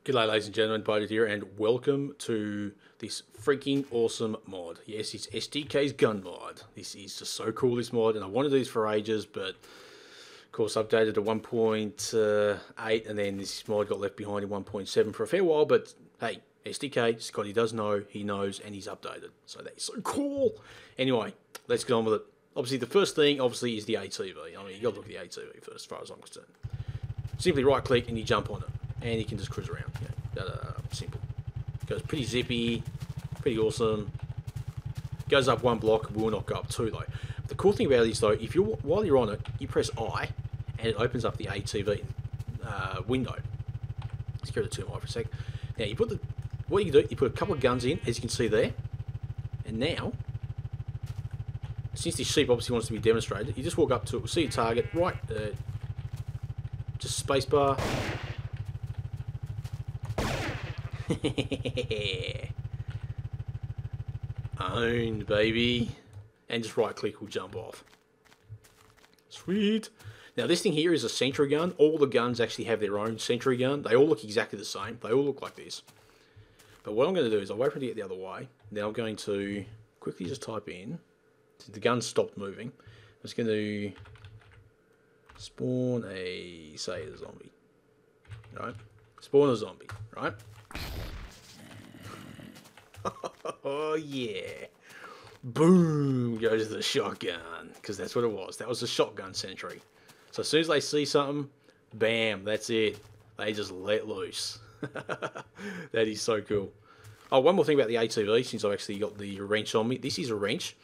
G'day ladies and gentlemen, Piedudeaus here, and welcome to this freaking awesome mod. Yes, it's SDK's gun mod. This is just so cool, this mod, and I wanted to do this for ages, but of course updated to 1.8, and then this mod got left behind in 1.7 for a fair while, but hey, SDK, Scotty does know, he knows, and he's updated. So that's so cool. Anyway, let's get on with it. Obviously, the first thing, obviously, is the ATV. I mean, you got to look at the ATV first, as far as I'm concerned. Simply right-click and you jump on it. And you can just cruise around. Simple. Goes pretty zippy, pretty awesome. Goes up one block, will not go up two though. The cool thing about it is though, if you while you're on it, you press I, and it opens up the ATV window. Let's go to turn I for a sec. Now you put what you do, you put a couple of guns in, as you can see there, and now, since this sheep obviously wants to be demonstrated, you just walk up to it, see your target, right, just spacebar. Owned, baby. And just right click will jump off. Sweet. Now this thing here is a sentry gun. All the guns actually have their own sentry gun. They all look exactly the same. They all look like this. But what I'm going to do is I'll wait for it to get the other way. Now I'm going to quickly just type in. The gun stopped moving. I'm just going to spawn a zombie. Right? Spawn a zombie. Right? Oh yeah. Boom goes the shotgun. Because that's what it was. That was the shotgun sentry. So as soon as they see something, bam, that's it. They just let loose. That is so cool. Oh, one more thing about the ATV, since I've actually got the wrench on me. This is a wrench.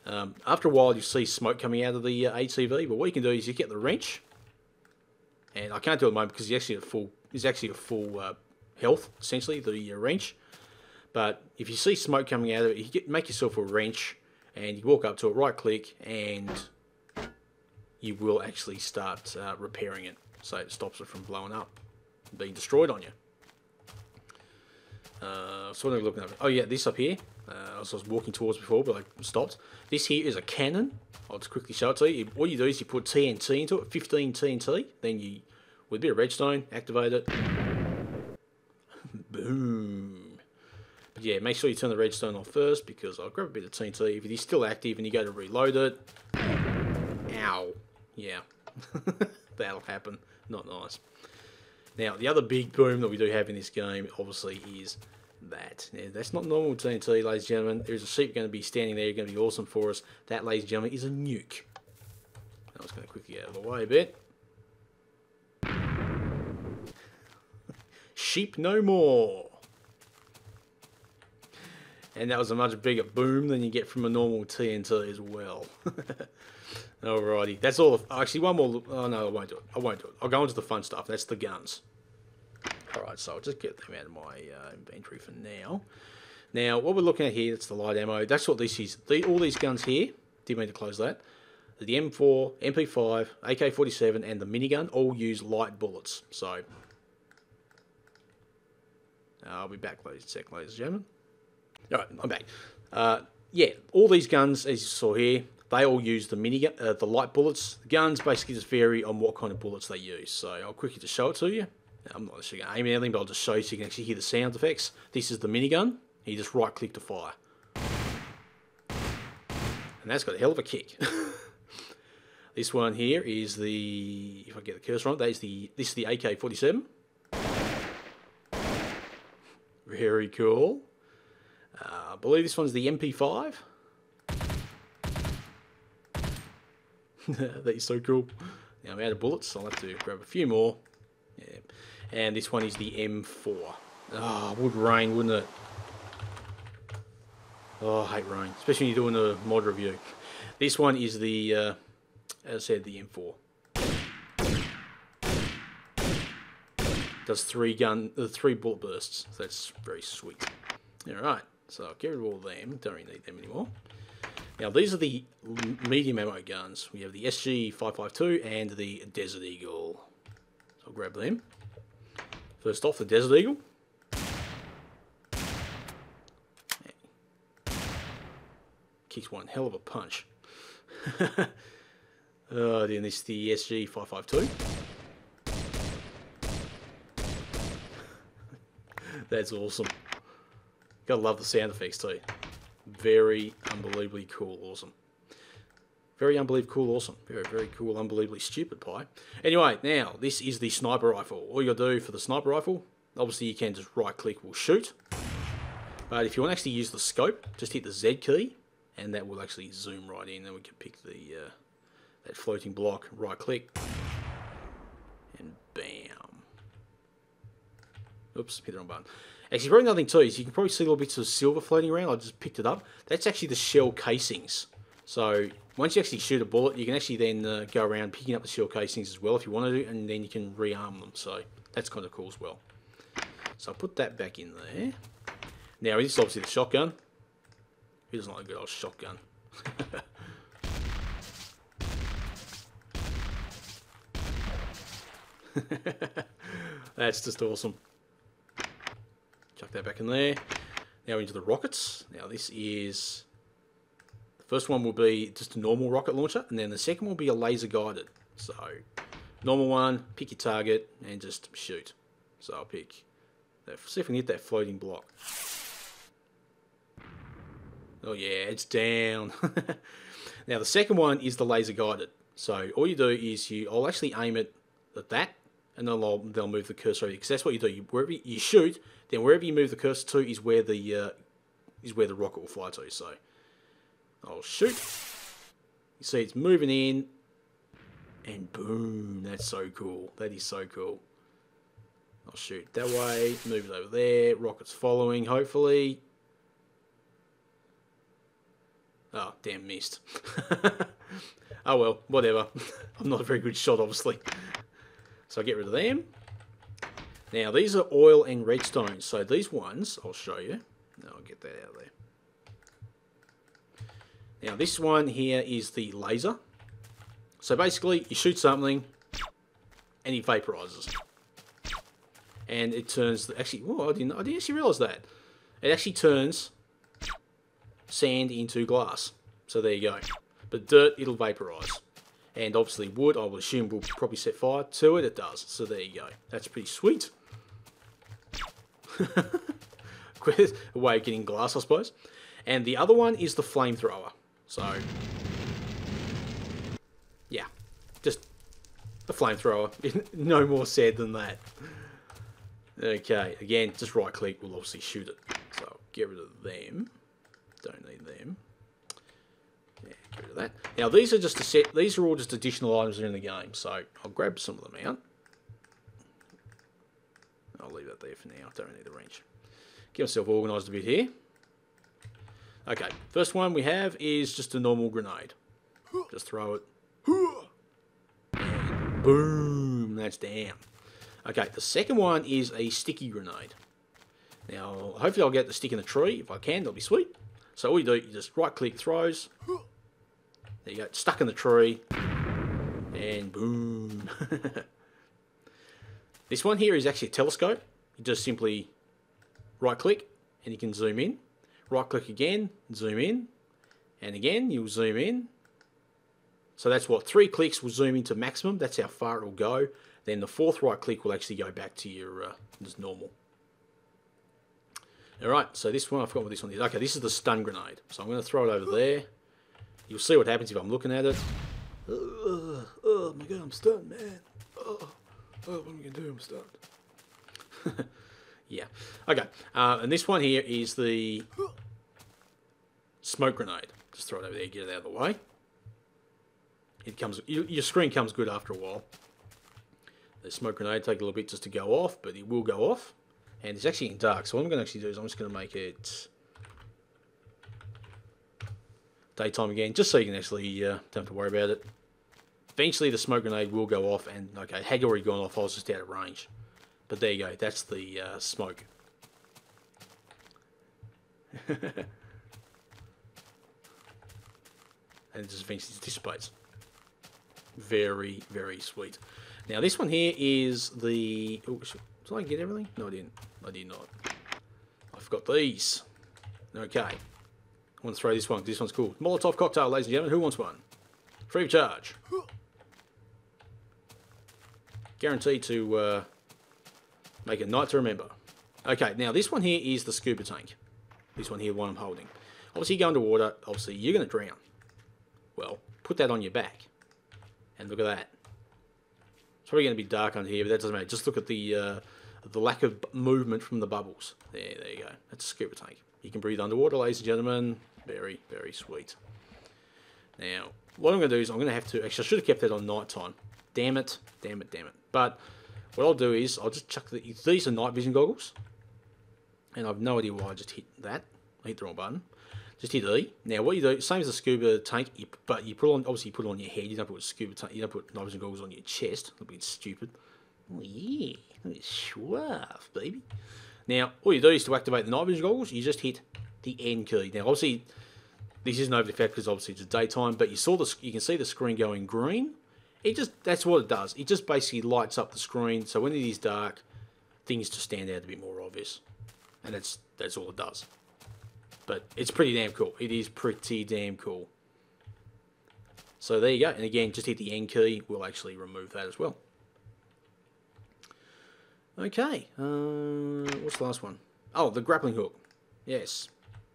After a while, you see smoke coming out of the ATV. But what you can do is you get the wrench. And I can't do it at the moment because he's actually at full health, essentially, the wrench. But if you see smoke coming out of it, you make yourself a wrench and you walk up to it, right click, and you will actually start repairing it. So it stops it from blowing up and being destroyed on you. So what are we looking at? Oh yeah, this up here. I was walking towards before, but I stopped. This here is a cannon. I'll just quickly show it to you. All you do is you put TNT into it, 15 TNT. Then you, with a bit of redstone, activate it. Boom. But yeah, make sure you turn the redstone off first, because I'll grab a bit of TNT. If it is still active and you go to reload it, ow, yeah, that'll happen. Not nice. Now, the other big boom that we do have in this game, obviously, is that. Now, that's not normal TNT, ladies and gentlemen. There's a sheep going to be standing there, going to be awesome for us. That, ladies and gentlemen, is a nuke. I was going to quickly get out of the way a bit. Sheep no more. And that was a much bigger boom than you get from a normal TNT as well. Alrighty, that's all. Actually, one more. Oh no, I won't do it. I won't do it. I'll go into the fun stuff. That's the guns. Alright, so I'll just get them out of my inventory for now. Now, what we're looking at here, that's the light ammo. That's what this is. All these guns here, didn't mean to close that. The M4, MP5, AK-47, and the minigun all use light bullets. So, I'll be back in a sec, ladies and gentlemen. Alright, I'm back. Yeah, all these guns, as you saw here, they all use the minigun, the light bullets. The guns basically just vary on what kind of bullets they use. So I'll quickly just show it to you. I'm not actually going to aim anything, but I'll just show you so you can actually hear the sound effects. This is the minigun. You just right click to fire. And that's got a hell of a kick. This one here is the, if I get the cursor on it, this is the AK-47. Very cool. I believe this one's the MP5. That is so cool. Now I'm out of bullets, so I'll have to grab a few more. Yeah. And this one is the M4. Oh, would rain, wouldn't it? Oh, I hate rain, especially when you're doing a mod review. This one is the, as I said, the M4. Does three bullet bursts. So that's very sweet. Alright, so I'll get rid of all of them. Don't really need them anymore. Now these are the medium ammo guns. We have the SG552 and the Desert Eagle. So I'll grab them. First off, the Desert Eagle. Kicks one hell of a punch. Then this is the SG552. That's awesome. Gotta love the sound effects too. Very unbelievably cool, awesome. Very unbelievably cool, awesome. Very, very cool, unbelievably stupid pie. Anyway, now, this is the sniper rifle. All you gotta do for the sniper rifle, obviously you can just right click, will shoot. But if you want to actually use the scope, just hit the Z key, and that will actually zoom right in, and we can pick the that floating block, right click, and bam. Oops, hit the wrong button. Actually, probably another thing too is you can probably see little bits of silver floating around. I just picked it up. That's actually the shell casings. So once you actually shoot a bullet, you can actually then go around picking up the shell casings as well if you want to do, and then you can rearm them. So that's kind of cool as well. So I'll put that back in there. Now this is obviously the shotgun. Who doesn't like a good old shotgun? That's just awesome. Chuck that back in there. Now into the rockets. Now this is... The first one will be just a normal rocket launcher, and then the second will be a laser guided. So, normal one, pick your target, and just shoot. So I'll pick... See if we can hit that floating block. Oh yeah, it's down. Now the second one is the laser guided. So all you do is I'll actually aim it at that, and then they'll move the cursor over, because that's what you do. Wherever you shoot, then wherever you move the cursor to is where the rocket will fly to. So I'll shoot. You see it's moving in, and boom! That's so cool. That is so cool. I'll shoot that way, move it over there. Rocket's following, hopefully. Oh, damn, missed. Oh well, whatever. I'm not a very good shot, obviously. So I get rid of them. Now, these are oil and redstone. So these ones, I'll show you. No, I'll get that out of there. Now, this one here is the laser. So basically, you shoot something, and it vaporizes. And it turns... Actually, oh, I didn't actually realise that. It actually turns sand into glass. So there you go. But dirt, it'll vaporize. And obviously wood, I would assume, will probably set fire to it. It does. So there you go. That's pretty sweet. A way of getting glass, I suppose. And the other one is the flamethrower. So, yeah. Just a flamethrower. No more said than that. Okay, again, just right click will obviously shoot it. So I'll get rid of them. Don't need them. Yeah, get rid of that. Now these are just a set. These are all just additional items that are in the game. So I'll grab some of them out. I'll leave that there for now. Don't need the wrench. Get myself organised a bit here. Okay, first one we have is just a normal grenade. Just throw it. And boom, that's down. Okay, the second one is a sticky grenade. Now, hopefully I'll get the stick in the tree. If I can, that'll be sweet. So all you do, you just right-click throws. There you go, stuck in the tree. And boom. This one here is actually a telescope. You just simply right-click, and you can zoom in. Right-click again, zoom in. And again, you'll zoom in. So that's what, 3 clicks will zoom into maximum. That's how far it will go. Then the 4th right click will actually go back to your just normal. Alright, so this one, I forgot what this one is. Okay, this is the stun grenade. So I'm going to throw it over there. You'll see what happens if I'm looking at it. Oh my god, I'm stunned, man. Oh, what am I going to do? I'm stunned. Yeah. Okay, and this one here is the smoke grenade. Just throw it over there, get it out of the way. It comes. Your screen comes good after a while. The smoke grenade take a little bit just to go off, but it will go off. And it's actually in dark, so what I'm going to actually do is I'm just going to make it daytime again, just so you can actually don't have to worry about it. Eventually the smoke grenade will go off, and okay, it had already gone off, I was just out of range. But there you go, that's the smoke. And it just eventually dissipates. Very, very sweet. Now this one here is the... Oh, did I get everything? No, I didn't. I did not. I forgot these. Okay. I want to throw this one because this one's cool. Molotov cocktail, ladies and gentlemen. Who wants one? Free of charge. Guaranteed to make a night to remember. Okay, now this one here is the scuba tank. This one here, one I'm holding. Obviously, you go underwater. Obviously, you're going to drown. Well, put that on your back. And look at that. It's probably going to be dark under here, but that doesn't matter. Just look at the lack of movement from the bubbles. There you go. That's a scuba tank. You can breathe underwater, ladies and gentlemen. Very, very sweet. Now, what I'm going to do is I'm going to have to... Actually, I should have kept that on night time. Damn it. Damn it, damn it. But what I'll do is I'll just chuck... These are night vision goggles. And I've no idea why I just hit that. I hit the wrong button. Just hit E. Now, what you do, same as the scuba tank, but you put on, obviously you put it on your head. You don't put scuba tank, you don't put night vision goggles on your chest. That'd be stupid. Oh yeah, that's suave, baby. Now, all you do is to activate the night vision goggles, you just hit the N key. Now, obviously, this isn't overly effective because obviously it's daytime, but you can see the screen going green. That's what it does. It just basically lights up the screen, so when it is dark, things just stand out a bit more obvious. And that's all it does. But it's pretty damn cool. It is pretty damn cool. So there you go. And again, just hit the N key. We'll actually remove that as well. Okay. What's the last one? Oh, the grappling hook. Yes,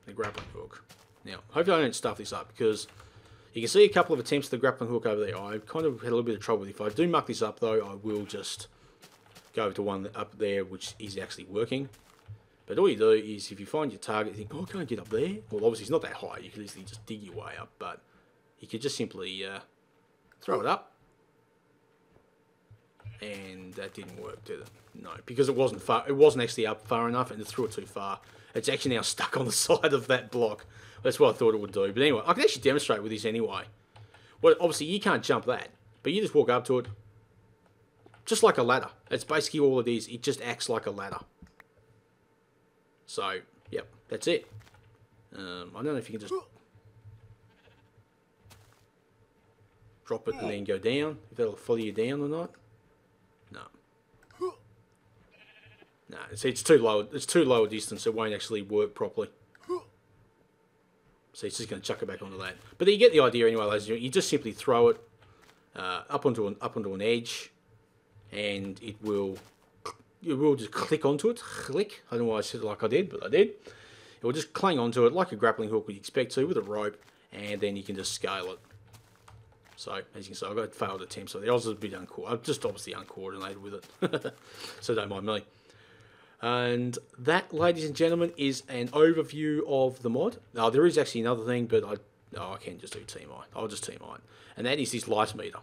the grappling hook. Now, hopefully I don't stuff this up because you can see a couple of attempts at the grappling hook over there. I've kind of had a little bit of trouble with it. If I do muck this up, though, I will just go to one up there which is actually working. But all you do is, if you find your target, you think, oh, I can't get up there. Well, obviously, it's not that high. You can easily just dig your way up. But you could just simply throw it up. And that didn't work, did it? No, because it wasn't far. It wasn't actually up far enough, and it threw it too far. It's actually now stuck on the side of that block. That's what I thought it would do. But anyway, I can actually demonstrate with this anyway. Well, obviously, you can't jump that. But you just walk up to it. Just like a ladder. That's basically all it is. It just acts like a ladder. So, yep, that's it. I don't know if you can just drop it and then go down. If that'll follow you down or not. No. No, it's too low. It's too low a distance. It won't actually work properly. So it's just going to chuck it back onto that. But you get the idea anyway, ladies and gentlemen. You just simply throw it up onto an edge, and it will just click onto it. Click. I don't know why I said it like I did, but I did. It will just cling onto it like a grappling hook would expect to with a rope, and then you can just scale it. So, as you can see, I've got failed attempts. So I was a bit I'm just obviously uncoordinated with it. So don't mind me. And that, ladies and gentlemen, is an overview of the mod. Now, there is actually another thing, but I can just do TMI. I'll just TMI. And that is this light meter.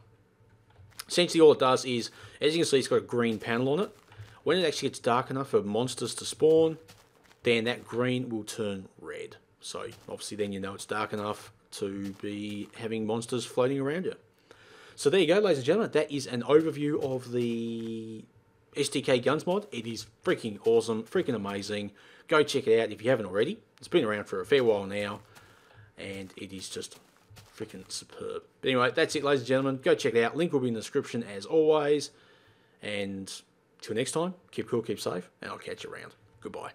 Essentially, all it does is, as you can see, it's got a green panel on it. When it actually gets dark enough for monsters to spawn, then that green will turn red. So, obviously, then you know it's dark enough to be having monsters floating around you. So, there you go, ladies and gentlemen. That is an overview of the SDK Guns mod. It is freaking awesome, freaking amazing. Go check it out if you haven't already. It's been around for a fair while now, and it is just freaking superb. But anyway, that's it, ladies and gentlemen. Go check it out. Link will be in the description as always. And till next time, keep cool, keep safe, and I'll catch you around. Goodbye.